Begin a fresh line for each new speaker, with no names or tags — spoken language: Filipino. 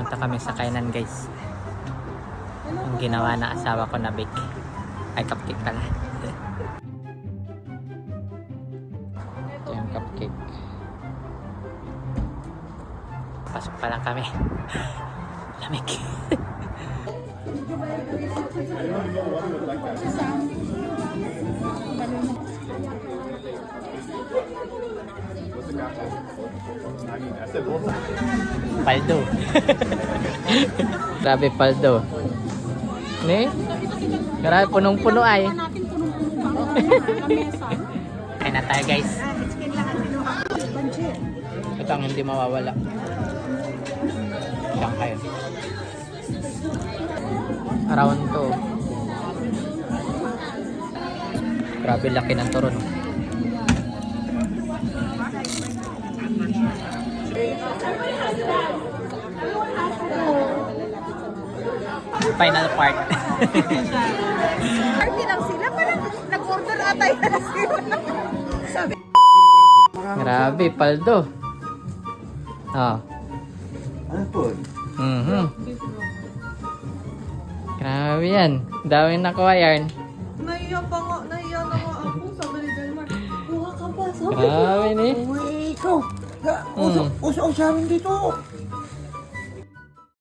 Punta kami sa kainan guys. Yung ginawa na asawa ko na bake. Ay, cupcake pala. Ito yung cupcake. Pasok pa lang kami. Lamig. Paldo. Grabe paldo. Ni? Grabe punong-puno ay. Kain na tayo guys. Ito ang hindi mawawala. Shanghai. Around to. Grabe laki ng turon. Final part.
Party lang sila, parang nag-order ata yan sila. Sabi.
Grabe, paldo. Ah.
Ano po?
Grabe yan. Dami nakuha yan.
Nahiya pa nga, nahiya na nga ako. Sabi ni Delmar, kuha ka pa. Sabi
Grabe ni.
Uy, ikaw! Uso sa amin dito!